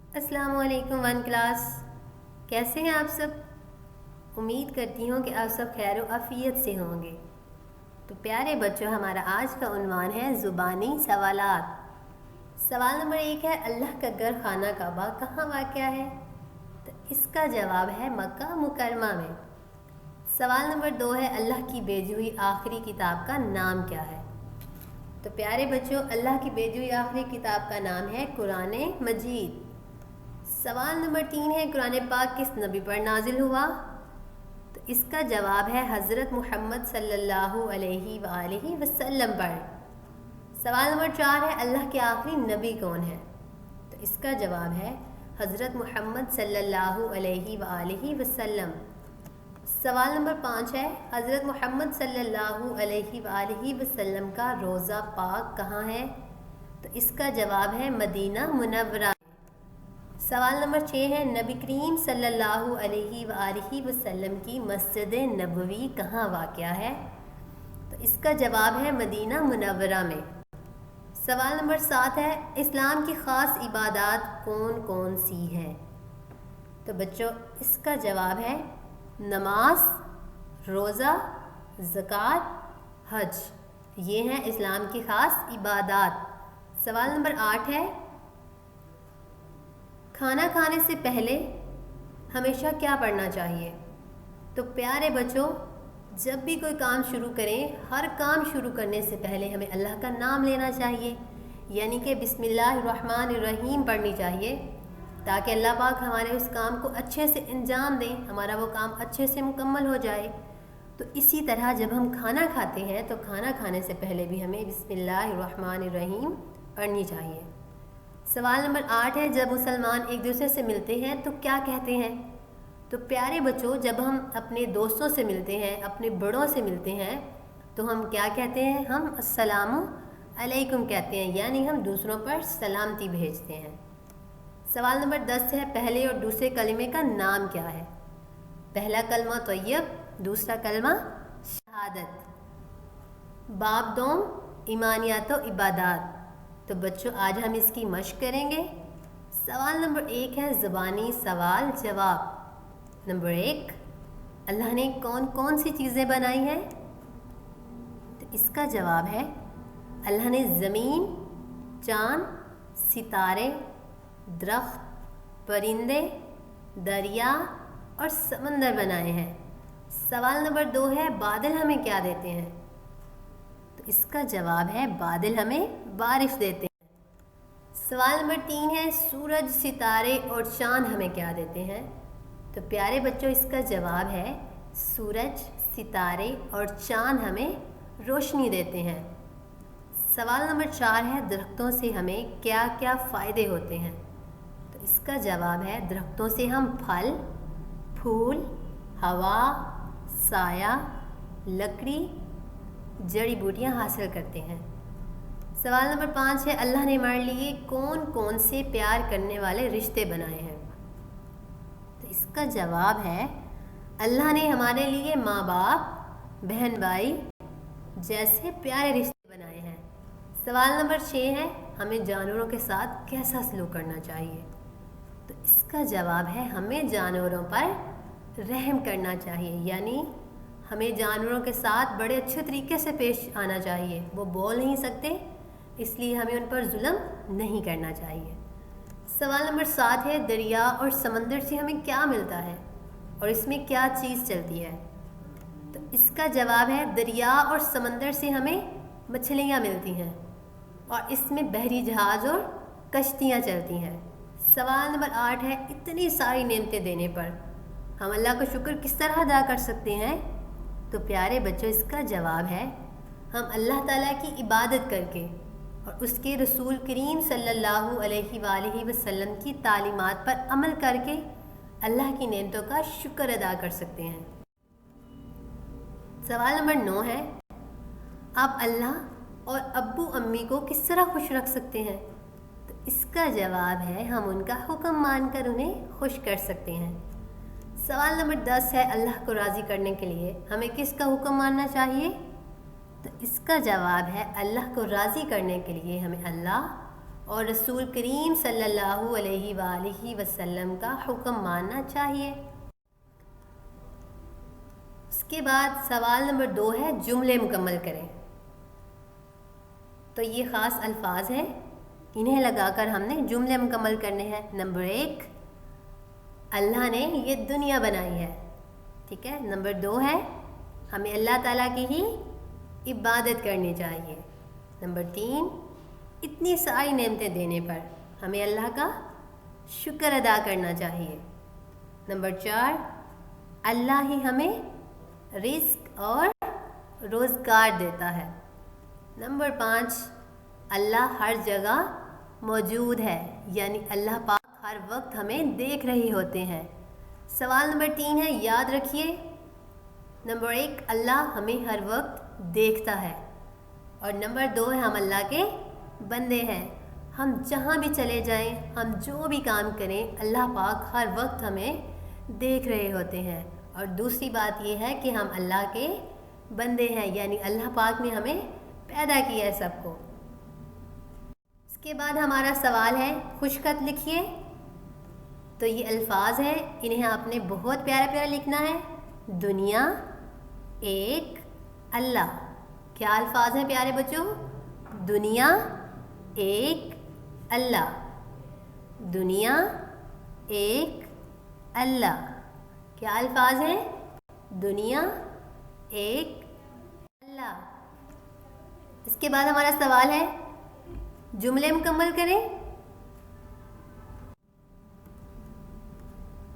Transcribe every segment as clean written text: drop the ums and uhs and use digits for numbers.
अस्सलाम वालेकुम one class. कैसे हैं आप सब? उम्मीद करती हूँ कि आप सब खैर आफियत से होंगे। तो प्यारे बच्चों, हमारा आज का उन्वान है ज़ुबानी सवालात। सवाल नंबर 1 है, अल्लाह का घर खाना काबा कहाँ वाक़या है? तो इसका जवाब है मक्का मुकरमा में। सवाल नंबर 2 है, अल्लाह की भेजी हुई आखिरी किताब का नाम क्या है? तो प्यारे बच्चों, अल्लाह की भेजी हुई आखिरी किताब का नाम है कुरान मजीद। सवाल नंबर 3 है, कुरान पाक किस नबी पर नाजिल हुआ? तो इसका जवाब है हज़रत मुहम्मद सल्लल्लाहु अलैहि वसल्लम पर। सवाल नंबर 4 है, अल्लाह के आखिरी नबी कौन है? तो इसका जवाब है हज़रत मुहम्मद सल्लल्लाहु अलैहि वसल्लम। सवाल नंबर 5 है, हज़रत मुहम्मद सल्लल्लाहु अलैहि वसल्लम का रोज़ा पाक कहाँ है? तो इसका जवाब है मदीना मुनव्वरा। सवाल नंबर 6 है, नबी करीम सल्लल्लाहु अलैहि वसल्लम की मस्जिद नबवी कहाँ वाक़या है? तो इसका जवाब है मदीना मुनव्वरा में। सवाल नंबर 7 है, इस्लाम की ख़ास इबादत कौन कौन सी हैं? तो बच्चों, इसका जवाब है नमाज, रोज़ा, ज़कात, हज। ये हैं इस्लाम की ख़ास इबादत। सवाल नंबर 8 है, खाना खाने से पहले हमेशा क्या पढ़ना चाहिए? तो प्यारे बच्चों, जब भी कोई काम शुरू करें, हर काम शुरू करने से पहले हमें अल्लाह का नाम लेना चाहिए, यानी कि बिस्मिल्लाहिर्रहमानिर्रहीम पढ़नी चाहिए, ताकि अल्लाह पाक हमारे उस काम को अच्छे से अंजाम दें, हमारा वो काम अच्छे से मुकम्मल हो जाए। तो इसी तरह जब हम खाना खाते हैं तो खाना खाने से पहले भी हमें बिस्मिल्लाहिर्रहमानिर्रहीम पढ़नी चाहिए। सवाल नंबर 8 है, जब मुसलमान एक दूसरे से मिलते हैं तो क्या कहते हैं? तो प्यारे बच्चों, जब हम अपने दोस्तों से मिलते हैं, अपने बड़ों से मिलते हैं, तो हम क्या कहते हैं? हम अस्सलामु अलैकुम कहते हैं, यानी हम दूसरों पर सलामती भेजते हैं। सवाल नंबर 10 है, पहले और दूसरे कलमे का नाम क्या है? पहला कलमा तय्यब, दूसरा कलमा शहादत। बाब दोम ईमानियात व इबादात। तो बच्चों, आज हम इसकी मश्क करेंगे। सवाल नंबर 1 है, ज़बानी सवाल जवाब। नंबर 1, अल्लाह ने कौन कौन सी चीज़ें बनाई हैं? तो इसका जवाब है अल्लाह ने ज़मीन, चाँद, सितारे, दरख्त, परिंदे, दरिया और समंदर बनाए हैं। सवाल नंबर 2 है, बादल हमें क्या देते हैं? तो इसका जवाब है बादल हमें बारिश देते हैं। सवाल नंबर 3 है, सूरज, सितारे और चाँद हमें क्या देते हैं? तो प्यारे बच्चों, इसका जवाब है सूरज, सितारे और चाँद हमें रोशनी देते हैं। सवाल नंबर 4 है, दरख्तों से हमें क्या क्या फ़ायदे होते हैं? तो इसका जवाब है दरख्तों से हम फल, फूल, हवा, साया, लकड़ी, जड़ी बूटियाँ हासिल करते हैं। सवाल नंबर 5 है, अल्लाह ने हमारे लिए कौन कौन से प्यार करने वाले रिश्ते बनाए हैं? तो इसका जवाब है अल्लाह ने हमारे लिए माँ बाप, बहन भाई जैसे प्यारे रिश्ते बनाए हैं। सवाल नंबर 6 है, हमें जानवरों के साथ कैसा सलूक करना चाहिए? तो इसका जवाब है हमें जानवरों पर रहम करना चाहिए, यानी हमें जानवरों के साथ बड़े अच्छे तरीके से पेश आना चाहिए। वो बोल नहीं सकते, इसलिए हमें उन पर जुल्म नहीं करना चाहिए। सवाल नंबर 7 है, दरिया और समंदर से हमें क्या मिलता है और इसमें क्या चीज़ चलती है? तो इसका जवाब है दरिया और समंदर से हमें मछलियाँ मिलती हैं और इसमें बहरी जहाज़ और कश्तियाँ चलती हैं। सवाल नंबर 8 है, इतनी सारी नेमतें देने पर हम अल्लाह का शुक्र किस तरह अदा कर सकते हैं? तो प्यारे बच्चों, इसका जवाब है हम अल्लाह ताला की इबादत करके और उसके रसूल करीम सल्लल्लाहु अलैहि वसल्लम की तालीमात पर अमल करके अल्लाह की नेमतों का शुक्र अदा कर सकते हैं। सवाल नंबर 9 है, आप अल्लाह और अब्बू अम्मी को किस तरह खुश रख सकते हैं? तो इसका जवाब है हम उनका हुक्म मानकर उन्हें खुश कर सकते हैं। सवाल नंबर 10 है, अल्लाह को राज़ी करने के लिए हमें किसका हुक्म मानना चाहिए? तो इसका जवाब है अल्लाह को राज़ी करने के लिए हमें अल्लाह اور رسول کریم صلی اللہ علیہ وآلہ وسلم کا حکم ماننا چاہیے۔ اس کے بعد سوال نمبر 2 ہے جملے مکمل کریں۔ تو یہ خاص الفاظ ہیں، انہیں لگا کر ہم نے جملے مکمل کرنے ہیں۔ نمبر 1، اللہ نے یہ دنیا بنائی ہے، ٹھیک ہے۔ نمبر 2 ہے ہمیں اللہ تعالیٰ کی ہی عبادت کرنی چاہیے۔ نمبر 3، اتنی ساری نعمتیں دینے پر ہمیں اللہ کا شکر ادا کرنا چاہیے۔ نمبر 4، اللہ ہی ہمیں رزق اور روزگار دیتا ہے۔ نمبر 5، اللہ ہر جگہ موجود ہے، یعنی اللہ پاک ہر وقت ہمیں دیکھ رہے ہوتے ہیں۔ سوال نمبر 3 ہے، یاد رکھیے۔ نمبر 1، اللہ ہمیں ہر وقت دیکھتا ہے، اور نمبر 2 ہے ہم اللہ کے بندے ہیں۔ ہم جہاں بھی چلے جائیں، ہم جو بھی کام کریں، اللہ پاک ہر وقت ہمیں دیکھ رہے ہوتے ہیں۔ اور دوسری بات یہ ہے کہ ہم اللہ کے بندے ہیں، یعنی اللہ پاک نے ہمیں پیدا کیا ہے سب کو۔ اس کے بعد ہمارا سوال ہے خوش خط لکھیے۔ تو یہ الفاظ ہیں، انہیں آپ نے بہت پیارا پیارا لکھنا ہے۔ دنیا، ایک، اللہ۔ کیا الفاظ ہیں پیارے بچوں؟ دنیا، ایک، اللہ۔ دنیا، ایک، اللہ۔ کیا الفاظ ہیں؟ دنیا، ایک، اللہ۔ اس کے بعد ہمارا سوال ہے جملے مکمل کریں۔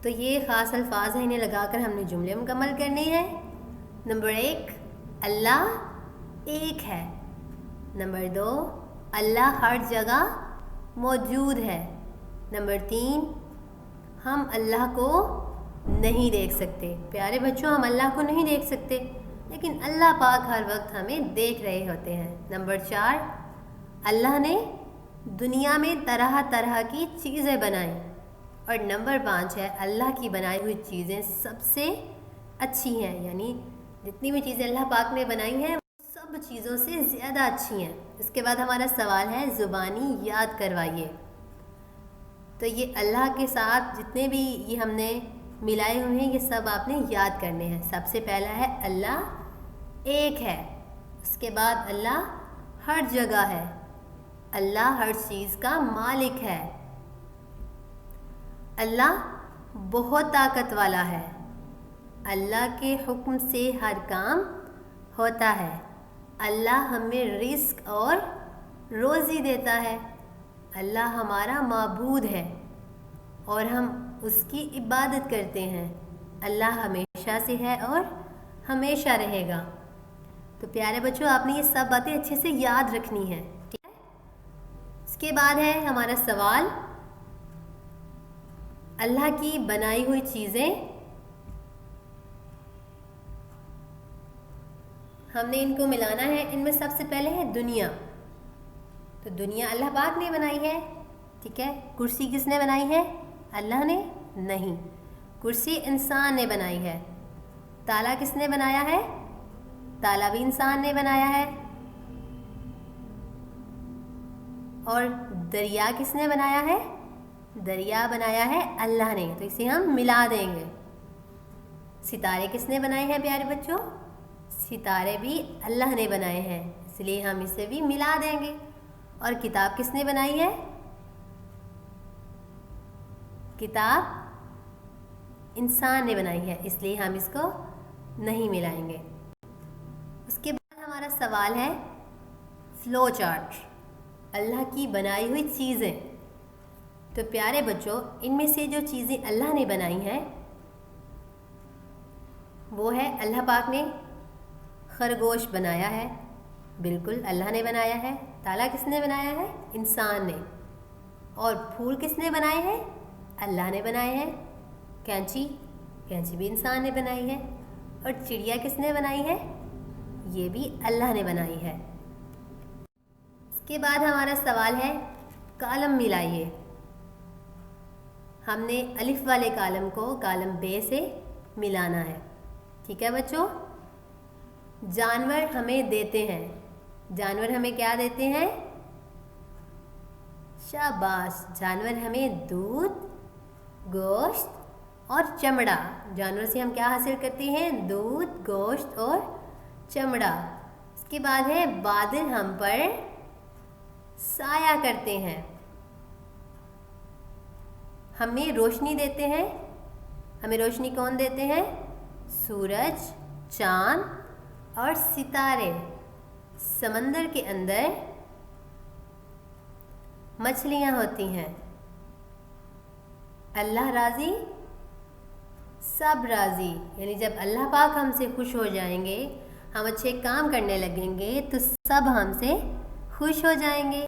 تو یہ خاص الفاظ ہیں، انہیں لگا کر ہم نے جملے مکمل کرنے ہیں۔ نمبر 1، اللہ ایک ہے۔ نمبر 2، اللہ ہر جگہ موجود ہے۔ نمبر 3، ہم اللہ کو نہیں دیکھ سکتے۔ پیارے بچوں، ہم اللہ کو نہیں دیکھ سکتے، لیکن اللہ پاک ہر وقت ہمیں دیکھ رہے ہوتے ہیں۔ نمبر 4، اللہ نے دنیا میں طرح طرح کی چیزیں بنائیں۔ اور نمبر 5 ہے اللہ کی بنائی ہوئی چیزیں سب سے اچھی ہیں، یعنی جتنی بھی چیزیں اللہ پاک نے بنائی ہیں سب چیزوں سے زیادہ اچھی ہیں۔ اس کے بعد ہمارا سوال ہے زبانی یاد کروائیے۔ تو یہ اللہ کے ساتھ جتنے بھی یہ ہم نے ملائے ہوئے ہیں، یہ سب آپ نے یاد کرنے ہیں۔ سب سے پہلا ہے اللہ ایک ہے۔ اس کے بعد اللہ ہر جگہ ہے، اللہ ہر چیز کا مالک ہے، اللہ بہت طاقت والا ہے، اللہ کے حکم سے ہر کام ہوتا ہے، اللہ ہمیں رزق اور روزی دیتا ہے، اللہ ہمارا معبود ہے اور ہم اس کی عبادت کرتے ہیں، اللہ ہمیشہ سے ہے اور ہمیشہ رہے گا۔ تو پیارے بچوں، آپ نے یہ سب باتیں اچھے سے یاد رکھنی ہیں، ٹھیک ہے؟ اس کے بعد ہے ہمارا سوال اللہ کی بنائی ہوئی چیزیں ہم نے ان کو ملانا ہے۔ ان میں سب سے پہلے ہے دنیا۔ تو دنیا اللہ پاک نے بنائی ہے، ٹھیک ہے۔ کرسی کس نے بنائی ہے؟ اللہ نے نہیں، کرسی انسان نے بنائی ہے۔ تالا کس نے بنایا ہے؟ تالا بھی انسان نے بنایا ہے۔ اور دریا کس نے بنایا ہے؟ دریا بنایا ہے اللہ نے، تو اسے ہم ملا دیں گے۔ ستارے کس نے بنائے ہیں پیارے بچوں؟ ستارے بھی اللہ نے بنائے ہیں، اس لیے ہم اسے بھی ملا دیں گے۔ اور کتاب کس نے بنائی ہے؟ کتاب انسان نے بنائی ہے، اس لیے ہم اس کو نہیں ملائیں گے۔ اس کے بعد ہمارا سوال ہے فلو چارٹ، اللہ کی بنائی ہوئی چیزیں۔ تو پیارے بچوں، ان میں سے جو چیزیں اللہ نے بنائی ہیں وہ ہے اللہ پاک نے خرگوش بنایا ہے، بالکل اللہ نے بنایا ہے۔ تالا کس نے بنایا ہے؟ انسان نے۔ اور پھول کس نے بنائے ہیں؟ اللہ نے بنائے ہیں۔ کینچی بھی انسان نے بنائی ہے۔ اور چڑیا کس نے بنائی ہے؟ یہ بھی اللہ نے بنائی ہے۔ اس کے بعد ہمارا سوال ہے کالم ملائیے۔ ہم نے الف والے کالم کو کالم بے سے ملانا ہے، ٹھیک ہے بچوں۔ جانور ہمیں دیتے ہیں، جانور ہمیں کیا دیتے ہیں؟ शाबाश। जानवर हमें दूध, गोश्त और चमड़ा, जानवर से हम क्या हासिल करते हैं? दूध, गोश्त और चमड़ा। इसके बाद है बादल हम पर साया करते हैं, हमें रोशनी देते हैं। हमें रोशनी कौन देते हैं? सूरज, चाँद और सितारे। समंदर के अंदर मछलियाँ होती हैं। अल्लाह राज़ी सब राज़ी, यानी जब अल्लाह पाक हमसे खुश हो जाएंगे, हम अच्छे काम करने लगेंगे तो सब हमसे खुश हो जाएंगे।